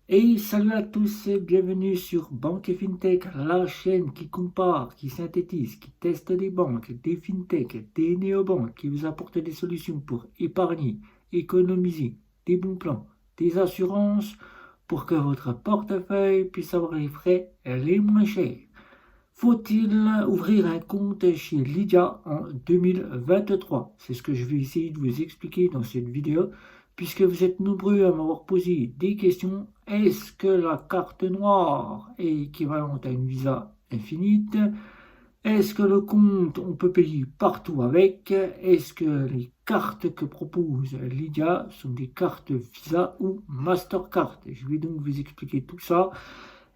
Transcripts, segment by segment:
Et salut à tous et bienvenue sur Banque et FinTech, la chaîne qui compare, qui synthétise, qui teste des banques, des FinTech, des néobanques, qui vous apporte des solutions pour épargner, économiser, des bons plans, des assurances, pour que votre portefeuille puisse avoir les frais les moins chers. Faut-il ouvrir un compte chez Lydia en 2023? C'est ce que je vais essayer de vous expliquer dans cette vidéo, puisque vous êtes nombreux à m'avoir posé des questions. Est-ce que la carte noire est équivalente à une Visa Infinite? Est-ce que le compte, on peut payer partout avec? Est-ce que les cartes que propose Lydia sont des cartes Visa ou Mastercard? Je vais donc vous expliquer tout ça.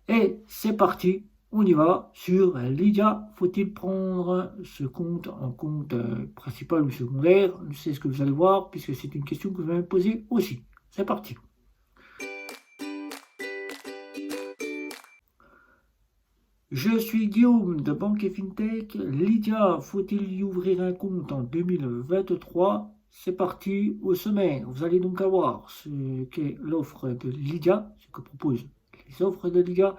Et c'est parti, on y va sur Lydia. Faut-il prendre ce compte en compte principal ou secondaire? C'est ce que vous allez voir, puisque c'est une question que vous allez me poser aussi. C'est parti. Je suis Guillaume de Banque et FinTech. Lydia, faut-il y ouvrir un compte en 2023? C'est parti au sommaire. Vous allez donc avoir ce qu'est l'offre de Lydia, ce que proposent les offres de Lydia.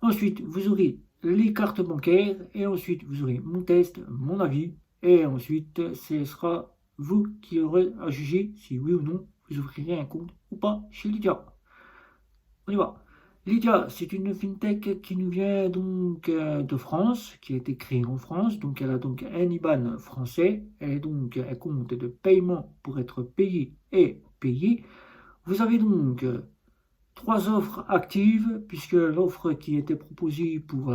Ensuite, vous aurez les cartes bancaires et ensuite vous aurez mon test, mon avis et ensuite ce sera vous qui aurez à juger si oui ou non vous ouvrirez un compte ou pas chez Lydia. On y va. Lydia, c'est une fintech qui nous vient donc de France, qui a été créée en France. Donc elle a donc un IBAN français. Elle est donc un compte de paiement pour être payé et payé. Vous avez donc trois offres actives, puisque l'offre qui était proposée pour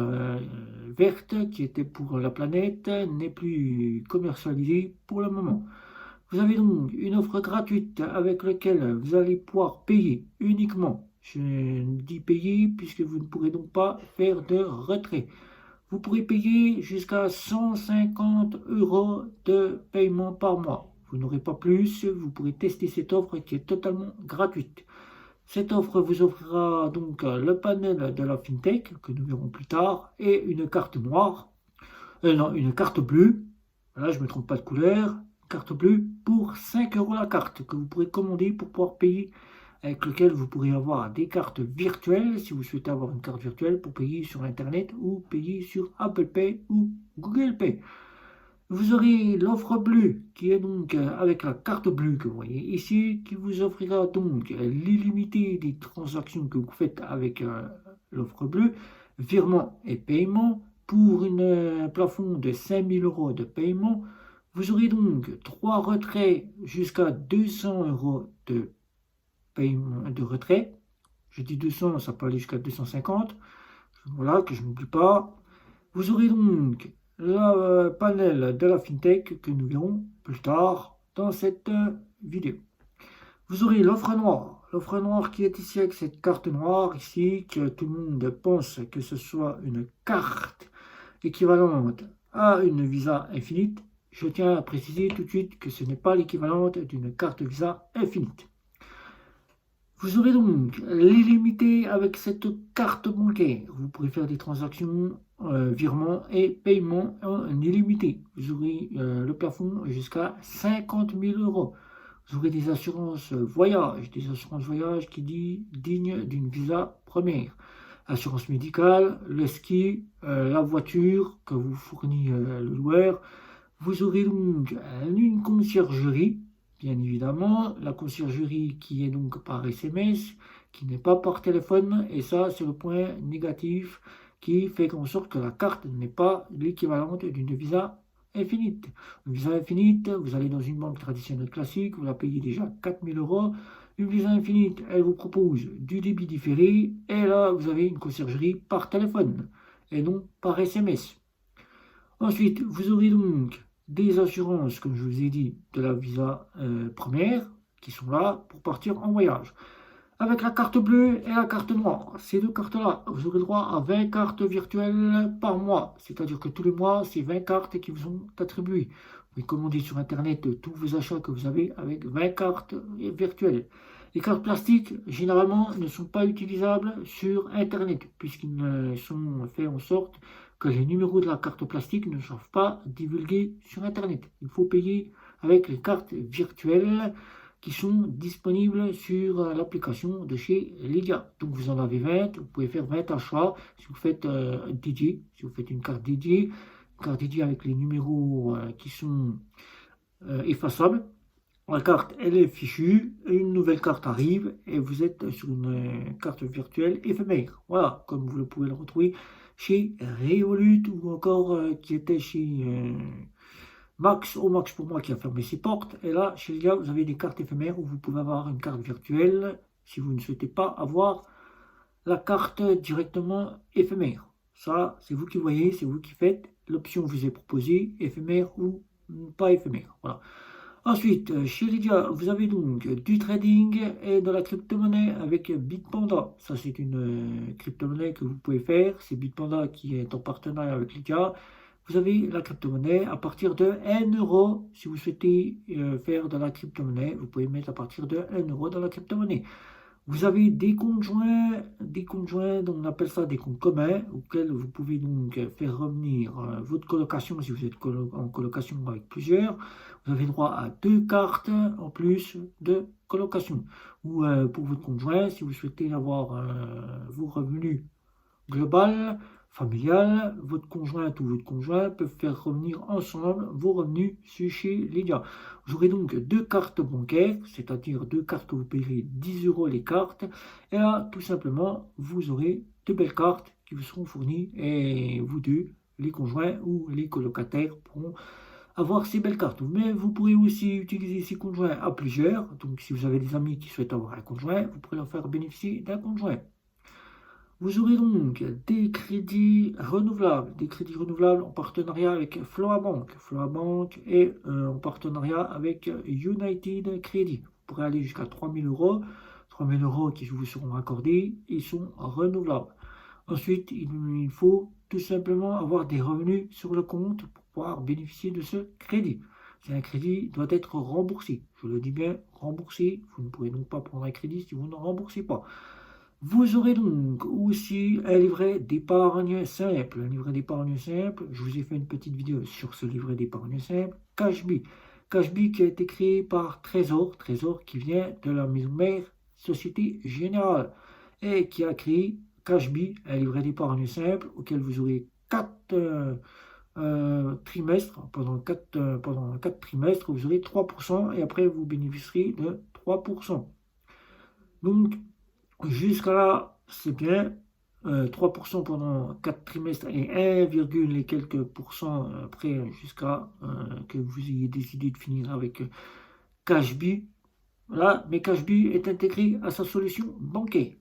verte, qui était pour la planète, n'est plus commercialisée pour le moment. Vous avez donc une offre gratuite avec laquelle vous allez pouvoir payer uniquement. Je dis payer puisque vous ne pourrez donc pas faire de retrait. Vous pourrez payer jusqu'à 150 euros de paiement par mois. Vous n'aurez pas plus, vous pourrez tester cette offre qui est totalement gratuite. Cette offre vous offrira donc le panel de la FinTech que nous verrons plus tard et une carte noire, non, une carte bleue. Voilà, je ne me trompe pas de couleur. Carte bleue pour 5 euros la carte que vous pourrez commander pour pouvoir payer, avec lequel vous pourrez avoir des cartes virtuelles si vous souhaitez avoir une carte virtuelle pour payer sur Internet ou payer sur Apple Pay ou Google Pay. Vous aurez l'offre bleue qui est donc avec la carte bleue que vous voyez ici, qui vous offrira donc l'illimité des transactions que vous faites avec l'offre bleue, virement et paiement. Pour un plafond de 5000 euros de paiement, vous aurez donc 3 retraits jusqu'à 200 euros de paiement de retrait. Je dis 200, ça peut aller jusqu'à 250. Voilà, que je n'oublie pas. Vous aurez donc le panel de la FinTech que nous verrons plus tard dans cette vidéo. Vous aurez l'offre noire. L'offre noire qui est ici avec cette carte noire ici, que tout le monde pense que ce soit une carte équivalente à une Visa Infinite. Je tiens à préciser tout de suite que ce n'est pas l'équivalente d'une carte Visa Infinite. Vous aurez donc l'illimité avec cette carte bancaire. Vous pourrez faire des transactions, virements et paiements en illimité. Vous aurez le plafond jusqu'à 50 000 euros. Vous aurez des assurances voyage qui dit digne d'une visa première. Assurance médicale, le ski, la voiture que vous fournit le loueur. Vous aurez donc une conciergerie bien évidemment, la conciergerie qui est donc par SMS, qui n'est pas par téléphone, et ça c'est le point négatif qui fait en sorte que la carte n'est pas l'équivalente d'une Visa Infinite. Une Visa Infinite, vous allez dans une banque traditionnelle classique, vous la payez déjà 4000 euros. Une Visa Infinite, elle vous propose du débit différé, et là vous avez une conciergerie par téléphone, et non par SMS. Ensuite, vous aurez donc des assurances, comme je vous ai dit, de la Visa première, qui sont là pour partir en voyage. Avec la carte bleue et la carte noire, ces deux cartes-là, vous aurez droit à 20 cartes virtuelles par mois. C'est-à-dire que tous les mois, c'est 20 cartes qui vous sont attribuées. Vous pouvez commander sur Internet tous vos achats que vous avez avec 20 cartes virtuelles. Les cartes plastiques, généralement, ne sont pas utilisables sur Internet, puisqu'ils ne sont faits en sorte que les numéros de la carte plastique ne sont pas divulgués sur Internet. Il faut payer avec les cartes virtuelles qui sont disponibles sur l'application de chez Lydia. Donc vous en avez 20, vous pouvez faire 20 achats si vous faites DJ, si vous faites une carte DJ avec les numéros qui sont effaçables. La carte, elle est fichue, une nouvelle carte arrive et vous êtes sur une carte virtuelle éphémère. Voilà, comme vous le pouvez le retrouver chez Revolut ou encore qui était chez Max, au Max pour moi qui a fermé ses portes. Et là, chez Lydia, vous avez des cartes éphémères où vous pouvez avoir une carte virtuelle si vous ne souhaitez pas avoir la carte directement éphémère. Ça, c'est vous qui voyez, c'est vous qui faites. L'option vous est proposée, éphémère ou pas éphémère. Voilà. Ensuite, chez Lydia, vous avez donc du trading et de la crypto-monnaie avec Bitpanda. Ça, c'est une crypto-monnaie que vous pouvez faire. C'est Bitpanda qui est en partenariat avec Lydia. Vous avez la crypto-monnaie à partir de 1 euro. Si vous souhaitez faire de la crypto-monnaie, vous pouvez mettre à partir de 1 euro dans la crypto-monnaie. Vous avez des comptes joints, donc on appelle ça des comptes communs, auxquels vous pouvez donc faire revenir votre colocation si vous êtes en colocation avec plusieurs. Vous avez droit à 2 cartes en plus de colocation. Ou pour votre conjoint, si vous souhaitez avoir vos revenus global, familial, votre conjointe ou votre conjoint peuvent faire revenir ensemble vos revenus chez Lydia. Vous aurez donc 2 cartes bancaires, c'est-à-dire 2 cartes que vous payerez 10 euros les cartes. Et là, tout simplement, vous aurez 2 belles cartes qui vous seront fournies et vous deux, les conjoints ou les colocataires, pourront avoir ces belles cartes. Mais vous pourrez aussi utiliser ces conjoints à plusieurs. Donc, si vous avez des amis qui souhaitent avoir un conjoint, vous pourrez leur faire bénéficier d'un conjoint. Vous aurez donc des crédits renouvelables en partenariat avec Floabank. Floabank est en partenariat avec United Credit. Vous pourrez aller jusqu'à 3 000 euros. 3 000 euros qui vous seront accordés, ils sont renouvelables. Ensuite, il faut tout simplement avoir des revenus sur le compte pour pouvoir bénéficier de ce crédit. Si un crédit doit être remboursé, je le dis bien remboursé, vous ne pourrez donc pas prendre un crédit si vous ne remboursez pas. Vous aurez donc aussi un livret d'épargne simple. Un livret d'épargne simple, je vous ai fait une petite vidéo sur ce livret d'épargne simple, Cashbee. Cashbee qui a été créé par Trésor, Trésor qui vient de la maison mère Société Générale et qui a créé Cashbee, un livret d'épargne simple auquel vous aurez 4 trimestres. Pendant 4 trimestres, vous aurez 3% et après vous bénéficierez de 3%. Donc, jusqu'à là, c'est bien. 3% pendant 4 trimestres et 1, et quelques pourcents après jusqu'à que vous ayez décidé de finir avec Cashbee. Là, mais Cashbee est intégré à sa solution bancaire.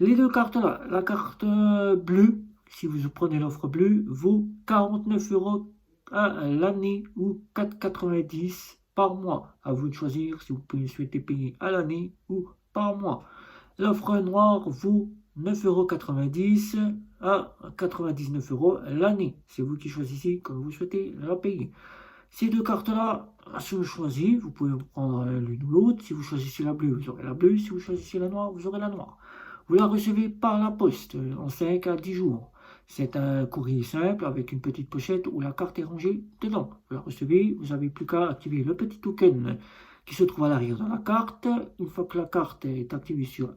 Les 2 cartes là, la carte bleue, si vous prenez l'offre bleue, vaut 49 euros à l'année ou 4,90 par mois. À vous de choisir si vous souhaitez payer à l'année ou par mois. L'offre noire vaut 9,90 € à 99 € l'année. C'est vous qui choisissez comme vous souhaitez la payer. Ces 2 cartes-là, si vous choisissez, vous pouvez prendre l'une ou l'autre. Si vous choisissez la bleue, vous aurez la bleue. Si vous choisissez la noire, vous aurez la noire. Vous la recevez par la poste en 5 à 10 jours. C'est un courrier simple avec une petite pochette où la carte est rangée dedans. Vous la recevez, vous n'avez plus qu'à activer le petit token qui se trouve à l'arrière de la carte. Une fois que la carte est activée sur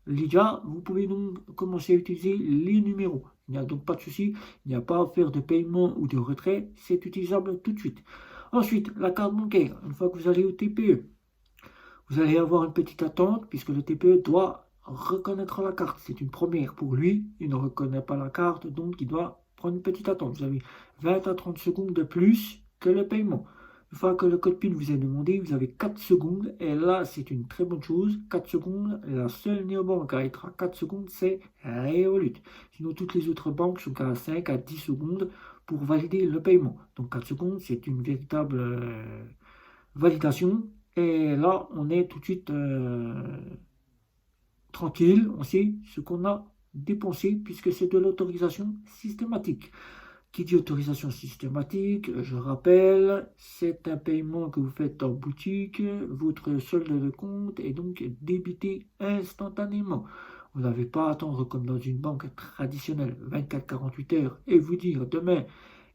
Lydia, vous pouvez donc commencer à utiliser les numéros. Il n'y a donc pas de souci, il n'y a pas à faire de paiement ou de retrait, c'est utilisable tout de suite. Ensuite, la carte bancaire, une fois que vous allez au TPE, vous allez avoir une petite attente puisque le TPE doit reconnaître la carte. C'est une première pour lui, il ne reconnaît pas la carte, donc il doit prendre une petite attente. Vous avez 20 à 30 secondes de plus que le paiement. Une fois que le code PIN vous est demandé, vous avez 4 secondes. Et là, c'est une très bonne chose. 4 secondes, la seule néobanque à être à 4 secondes, c'est Revolut. Sinon, toutes les autres banques sont à 5 à 10 secondes pour valider le paiement. Donc 4 secondes, c'est une véritable validation. Et là, on est tout de suite tranquille. On sait ce qu'on a dépensé puisque c'est de l'autorisation systématique. Qui dit autorisation systématique, je rappelle, c'est un paiement que vous faites en boutique, votre solde de compte est donc débité instantanément. Vous n'avez pas à attendre comme dans une banque traditionnelle 24-48 heures et vous dire demain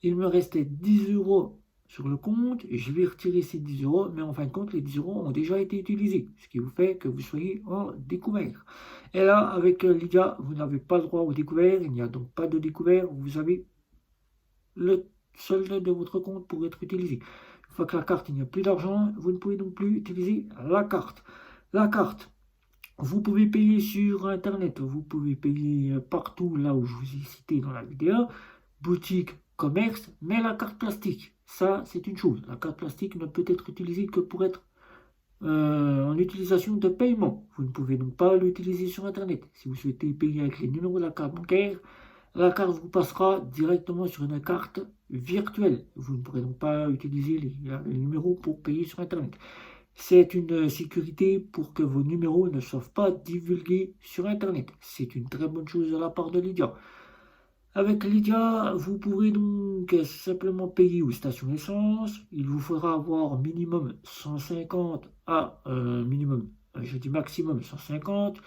il me restait 10 € sur le compte, je vais retirer ces 10 euros, mais en fin de compte, les 10 euros ont déjà été utilisés, ce qui vous fait que vous soyez en découvert. Et là, avec Lydia, vous n'avez pas le droit au découvert, il n'y a donc pas de découvert, vous avez le solde de votre compte pour être utilisé. Une fois que la carte, il n'y a plus d'argent, vous ne pouvez donc plus utiliser la carte. La carte, vous pouvez payer sur Internet, vous pouvez payer partout là où je vous ai cité dans la vidéo, boutique, commerce, mais la carte plastique, ça c'est une chose. La carte plastique ne peut être utilisée que pour être en utilisation de paiement. Vous ne pouvez donc pas l'utiliser sur Internet. Si vous souhaitez payer avec les numéros de la carte bancaire, la carte vous passera directement sur une carte virtuelle. Vous ne pourrez donc pas utiliser les numéros pour payer sur Internet. C'est une sécurité pour que vos numéros ne soient pas divulgués sur Internet. C'est une très bonne chose de la part de Lydia. Avec Lydia, vous pourrez donc simplement payer aux stations essence. Il vous faudra avoir minimum 150 à minimum, je dis maximum 150,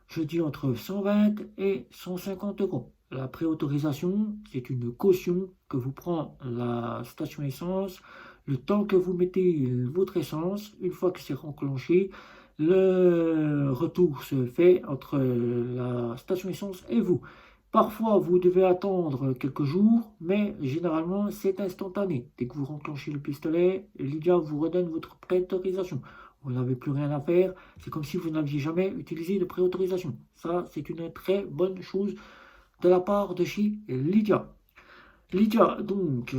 je dis entre 120 et 150 euros. La préautorisation, c'est une caution que vous prend la station essence. Le temps que vous mettez votre essence, une fois que c'est enclenché, le retour se fait entre la station essence et vous. Parfois, vous devez attendre quelques jours, mais généralement, c'est instantané. Dès que vous enclenchez le pistolet, Lydia vous redonne votre préautorisation. Vous n'avez plus rien à faire. C'est comme si vous n'aviez jamais utilisé de préautorisation. Ça, c'est une très bonne chose de la part de chez Lydia. Lydia, donc,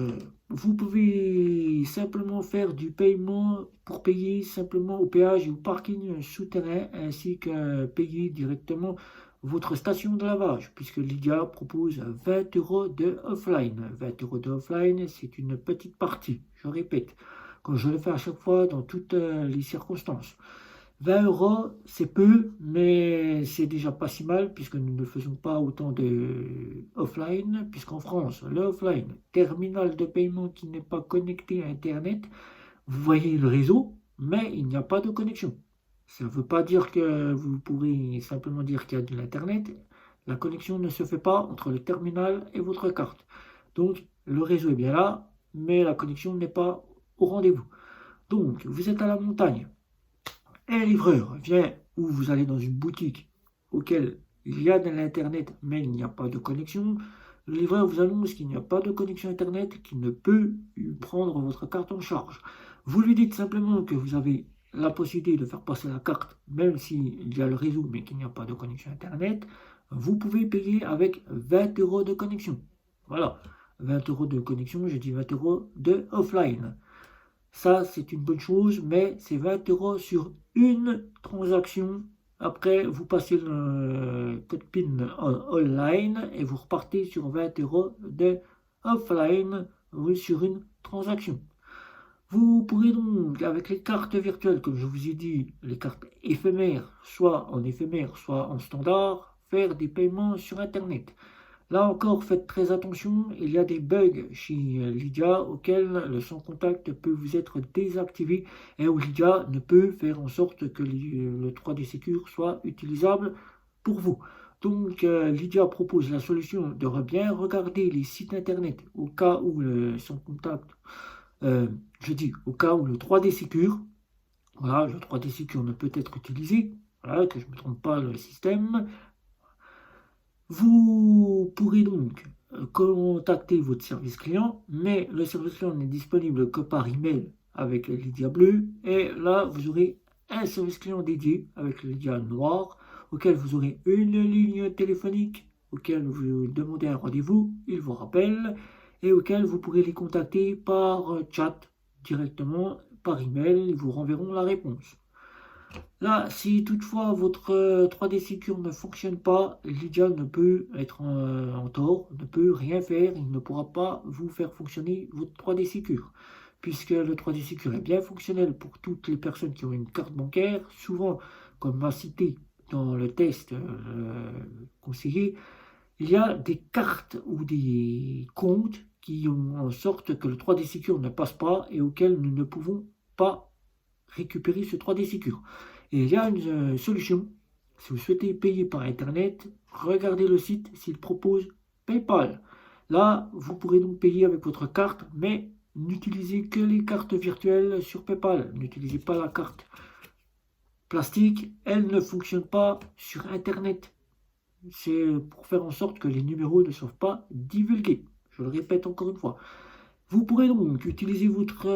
vous pouvez simplement faire du paiement pour payer simplement au péage et au parking souterrain, ainsi que payer directement votre station de lavage, puisque Lydia propose 20 euros de offline. 20 euros de offline, c'est une petite partie, je répète, comme je le fais à chaque fois dans toutes les circonstances. 20 euros, c'est peu, mais c'est déjà pas si mal puisque nous ne faisons pas autant de offline, puisqu'en France, le offline, terminal de paiement qui n'est pas connecté à Internet, vous voyez le réseau, mais il n'y a pas de connexion. Ça ne veut pas dire que vous pourrez simplement dire qu'il y a de l'Internet. La connexion ne se fait pas entre le terminal et votre carte. Donc, le réseau est bien là, mais la connexion n'est pas au rendez-vous. Donc, vous êtes à la montagne. Un livreur vient ou vous allez dans une boutique auquel il y a de l'Internet, mais il n'y a pas de connexion. Le livreur vous annonce qu'il n'y a pas de connexion Internet, qu'il ne peut prendre votre carte en charge. Vous lui dites simplement que vous avez la possibilité de faire passer la carte, même s'il y a le réseau, mais qu'il n'y a pas de connexion Internet. Vous pouvez payer avec 20 euros de connexion. Voilà, 20 euros de connexion, je dis 20 euros de offline. Ça, c'est une bonne chose, mais c'est 20 euros sur une transaction. Après, vous passez le code PIN online et vous repartez sur 20 euros de offline sur une transaction. Vous pourrez donc, avec les cartes virtuelles, comme je vous ai dit, les cartes éphémères, soit en éphémère, soit en standard, faire des paiements sur Internet. Là encore, faites très attention, il y a des bugs chez Lydia auxquels le sans contact peut vous être désactivé et où Lydia ne peut faire en sorte que le 3D Secure soit utilisable pour vous. Donc Lydia propose la solution de bien regarder les sites internet au cas où le sans contact, au cas où le 3D Secure, voilà, le 3D Secure ne peut être utilisé, voilà, que je ne me trompe pas le système. Vous pourrez donc contacter votre service client, mais le service client n'est disponible que par email avec Lydia Bleu. Et là, vous aurez un service client dédié avec Lydia Noir, auquel vous aurez une ligne téléphonique, auquel vous demandez un rendez-vous, ils vous rappellent, et auquel vous pourrez les contacter par chat directement, par email, ils vous renverront la réponse. Là, si toutefois votre 3D Secure ne fonctionne pas, Lydia ne peut être en tort, ne peut rien faire, il ne pourra pas vous faire fonctionner votre 3D Secure. Puisque le 3D Secure est bien fonctionnel pour toutes les personnes qui ont une carte bancaire, souvent, comme m'a cité dans le test conseillé, il y a des cartes ou des comptes qui ont en sorte que le 3D Secure ne passe pas et auxquels nous ne pouvons pas récupérer ce 3D Secure. Et il y a une solution. Si vous souhaitez payer par Internet, regardez le site s'il propose PayPal. Là, vous pourrez donc payer avec votre carte, mais n'utilisez que les cartes virtuelles sur PayPal. N'utilisez pas la carte plastique. Elle ne fonctionne pas sur Internet. C'est pour faire en sorte que les numéros ne soient pas divulgués. Je le répète encore une fois. Vous pourrez donc utiliser votre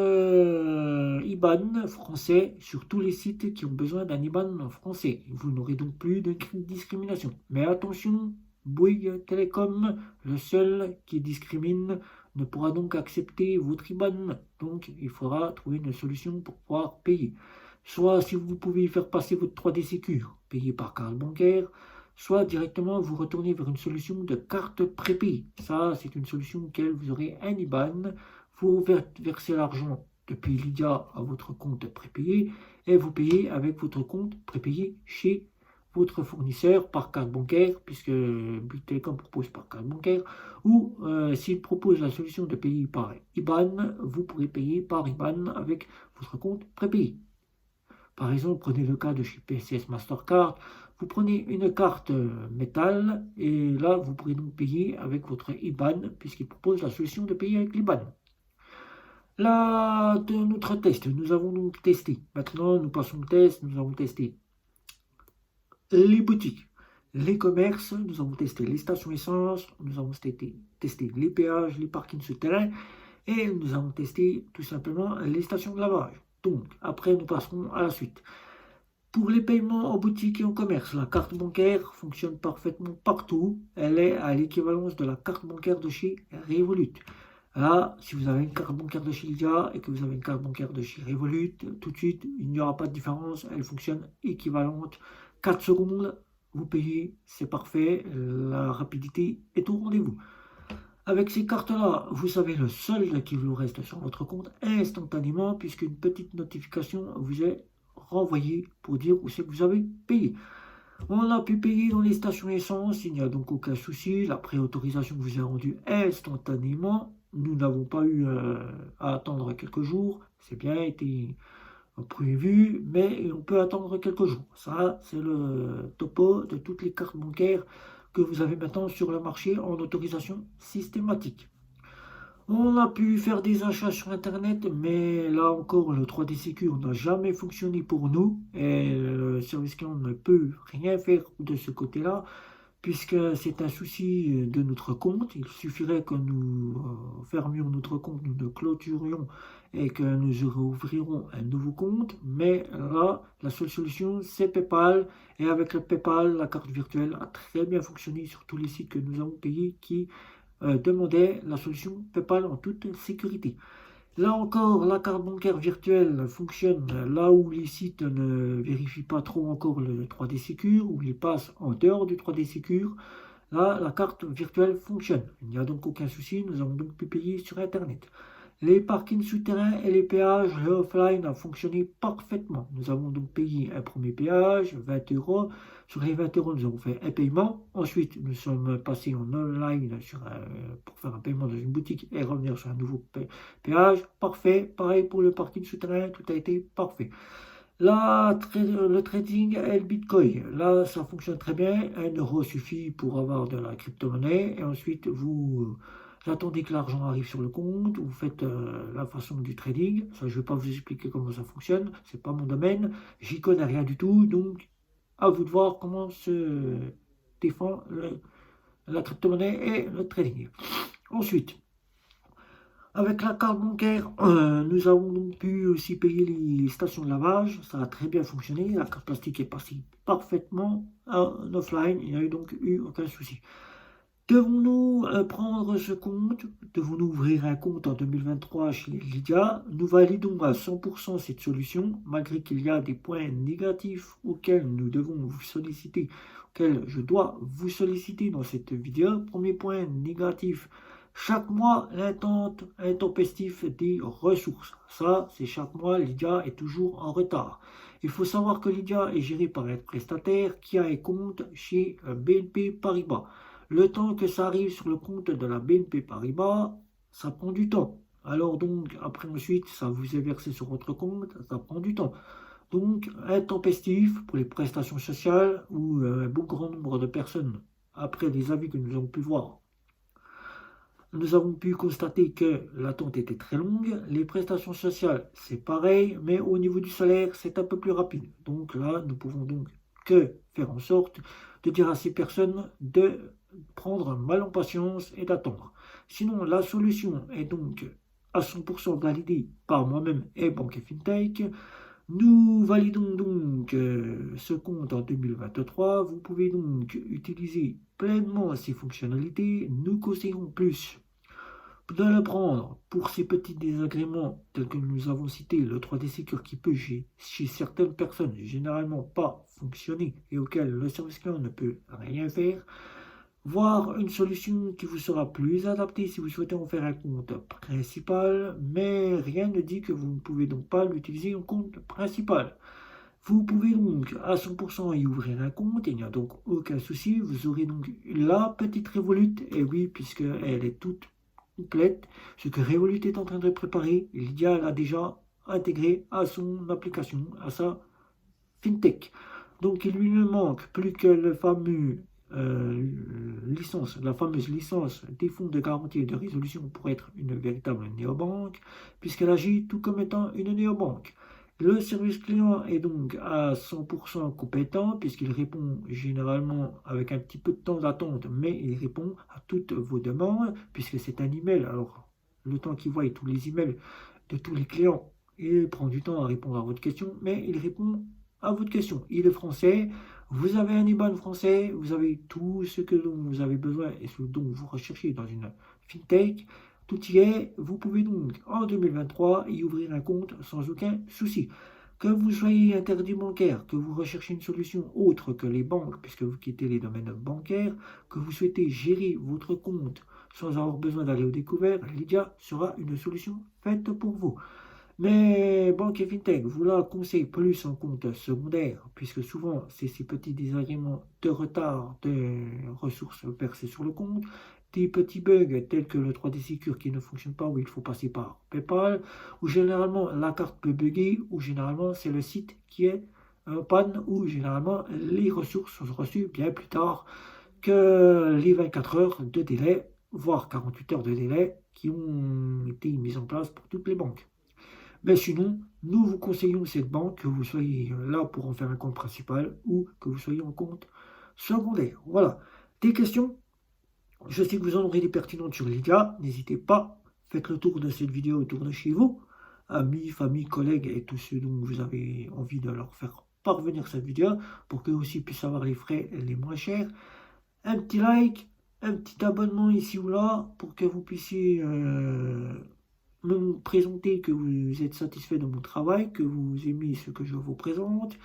IBAN français sur tous les sites qui ont besoin d'un IBAN français. Vous n'aurez donc plus de discrimination. Mais attention, Bouygues Télécom, le seul qui discrimine, ne pourra donc accepter votre IBAN. Donc il faudra trouver une solution pour pouvoir payer. Soit si vous pouvez faire passer votre 3D Sécure, payer par carte bancaire, soit directement vous retournez vers une solution de carte prépayée. Ça, c'est une solution auquel vous aurez un IBAN, vous versez l'argent depuis Lydia à votre compte prépayé et vous payez avec votre compte prépayé chez votre fournisseur par carte bancaire, puisque Bouygues Télécom propose par carte bancaire, ou s'il propose la solution de payer par IBAN, vous pourrez payer par IBAN avec votre compte prépayé. Par exemple, prenez le cas de chez PCS Mastercard, vous prenez une carte métal et là, vous pourrez donc payer avec votre IBAN puisqu'il propose la solution de payer avec l'IBAN. Là, de notre test, nous avons donc testé. Maintenant, nous passons au test, nous avons testé les boutiques, les commerces, nous avons testé les stations essence, nous avons testé les péages, les parkings souterrains et nous avons testé tout simplement les stations de lavage. Donc, après, nous passerons à la suite. Pour les paiements en boutique et en commerce, la carte bancaire fonctionne parfaitement partout. Elle est à l'équivalence de la carte bancaire de chez Revolut. Là, si vous avez une carte bancaire de chez Lydia et que vous avez une carte bancaire de chez Revolut, tout de suite, il n'y aura pas de différence. Elle fonctionne équivalente. 4 secondes, vous payez, c'est parfait. La rapidité est au rendez-vous. Avec ces cartes-là, vous savez le solde qui vous reste sur votre compte instantanément puisqu'une petite notification vous est renvoyée pour dire où c'est que vous avez payé. On a pu payer dans les stations essence, il n'y a donc aucun souci. La préautorisation vous est rendue instantanément. Nous n'avons pas eu à attendre quelques jours. C'est bien été prévu, mais on peut attendre quelques jours. Ça, c'est le topo de toutes les cartes bancaires que vous avez maintenant sur le marché en autorisation systématique. On a pu faire des achats sur Internet, mais là encore, le 3D Secure n'a jamais fonctionné pour nous et le service client ne peut rien faire de ce côté-là, puisque c'est un souci de notre compte. Il suffirait que nous fermions notre compte, nous le clôturions et que nous rouvrirons un nouveau compte. Mais là, la seule solution, c'est PayPal. Et avec le PayPal, la carte virtuelle a très bien fonctionné sur tous les sites que nous avons payés qui demandaient la solution PayPal en toute sécurité. Là encore, la carte bancaire virtuelle fonctionne là où les sites ne vérifient pas trop encore le 3D Secure, où ils passent en dehors du 3D Secure. Là, la carte virtuelle fonctionne. Il n'y a donc aucun souci, nous avons donc pu payer sur Internet. Les parkings souterrains et les péages, le offline a fonctionné parfaitement. Nous avons donc payé un premier péage, 20 euros. Sur les 20 euros, nous avons fait un paiement. Ensuite, nous sommes passés en online pour faire un paiement dans une boutique et revenir sur un nouveau péage. Parfait. Pareil pour le parking souterrain, tout a été parfait. Là, le trading et le bitcoin, là, ça fonctionne très bien. 1 euro suffit pour avoir de la crypto-monnaie. Et ensuite, vous attendez que l'argent arrive sur le compte. Vous faites la façon du trading. Ça, je ne vais pas vous expliquer comment ça fonctionne. C'est pas mon domaine. J'y connais rien du tout. Donc, à vous de voir comment se défend la crypto-monnaie et le trading. Ensuite, avec la carte bancaire, nous avons donc pu aussi payer les stations de lavage. Ça a très bien fonctionné. La carte plastique est passée parfaitement en offline. Il n'y a eu donc eu aucun souci. Devons-nous prendre ce compte? Devons-nous ouvrir un compte en 2023 chez Lydia? Nous validons à 100% cette solution, malgré qu'il y a des points négatifs auxquels nous devons vous solliciter, auxquels je dois vous solliciter dans cette vidéo. Premier point négatif. Chaque mois, intempestif des ressources. Ça, c'est chaque mois, Lydia est toujours en retard. Il faut savoir que Lydia est gérée par un prestataire qui a un compte chez BNP Paribas. Le temps que ça arrive sur le compte de la BNP Paribas, ça prend du temps. Alors donc, après ensuite, ça vous est versé sur votre compte, ça prend du temps. Donc, intempestif pour les prestations sociales où un bon grand nombre de personnes, après les avis que nous avons pu voir, nous avons pu constater que l'attente était très longue. Les prestations sociales, c'est pareil, mais au niveau du salaire, c'est un peu plus rapide. Donc là, nous pouvons donc que faire en sorte de dire à ces personnes de prendre mal en patience et d'attendre. Sinon, la solution est donc à 100% validée par moi-même et Banque et FinTech. Nous validons donc ce compte en 2023. Vous pouvez donc utiliser pleinement ces fonctionnalités. Nous conseillons plus de le prendre pour ces petits désagréments tels que nous avons cité le 3D Secure qui peut chez certaines personnes généralement pas fonctionner et auquel le service client ne peut rien faire. Voir une solution qui vous sera plus adaptée si vous souhaitez en faire un compte principal, mais rien ne dit que vous ne pouvez donc pas l'utiliser en compte principal. Vous pouvez donc à 100% y ouvrir un compte, il n'y a donc aucun souci. Vous aurez donc la petite Revolut, et oui, puisqu'elle est toute complète, ce que Revolut est en train de préparer, Lydia l'a déjà intégré à son application, à sa FinTech. Donc il lui ne manque plus que le fameux la fameuse licence des fonds de garantie et de résolution pour être une véritable néobanque, puisqu'elle agit tout comme étant une néobanque. Le service client est donc à 100% compétent, puisqu'il répond généralement avec un petit peu de temps d'attente, mais il répond à toutes vos demandes, puisque c'est un email. Alors, le temps qu'il voit tous les emails de tous les clients, il prend du temps à répondre à votre question, mais il répond à votre question. Il est français, vous avez un IBAN français, vous avez tout ce que vous avez besoin et ce dont vous recherchez dans une fintech. Tout y est. Vous pouvez donc en 2023 y ouvrir un compte sans aucun souci. Que vous soyez interdit bancaire, que vous recherchez une solution autre que les banques, puisque vous quittez les domaines bancaires, que vous souhaitez gérer votre compte sans avoir besoin d'aller au découvert, Lydia sera une solution faite pour vous. Mais Banque et FinTech vous la conseille plus en compte secondaire, puisque souvent c'est ces petits désagréments de retard de ressources versées sur le compte, des petits bugs tels que le 3D Secure qui ne fonctionne pas, où il faut passer par PayPal, ou généralement la carte peut bugger, ou généralement c'est le site qui est en panne, ou généralement les ressources sont reçues bien plus tard que les 24 heures de délai, voire 48 heures de délai qui ont été mises en place pour toutes les banques. Mais sinon, nous vous conseillons cette banque, que vous soyez là pour en faire un compte principal ou que vous soyez en compte secondaire. Voilà. Des questions? Je sais que vous en aurez des pertinentes sur Lydia. N'hésitez pas, faites le tour de cette vidéo autour de chez vous, amis, familles, collègues et tous ceux dont vous avez envie de leur faire parvenir cette vidéo pour qu'eux aussi puissent avoir les frais les moins chers. Un petit like, un petit abonnement ici ou là pour que vous puissiez me présenter que vous êtes satisfait de mon travail, que vous aimez ce que je vous présente.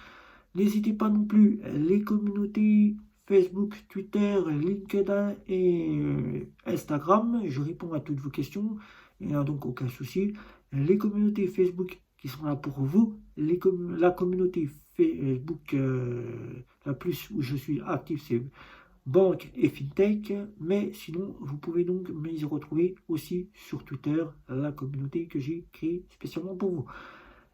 N'hésitez pas non plus les communautés Facebook, Twitter, LinkedIn et Instagram. Je réponds à toutes vos questions. Il n'y a donc aucun souci. Les communautés Facebook qui sont là pour vous. La communauté Facebook la plus où je suis actif, c'est Banque et FinTech, mais sinon, vous pouvez donc m'y retrouver aussi sur Twitter, la communauté que j'ai créée spécialement pour vous.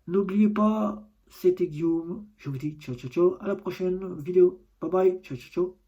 N'oubliez pas, c'était Guillaume, je vous dis ciao ciao ciao, à la prochaine vidéo, bye bye, ciao ciao ciao.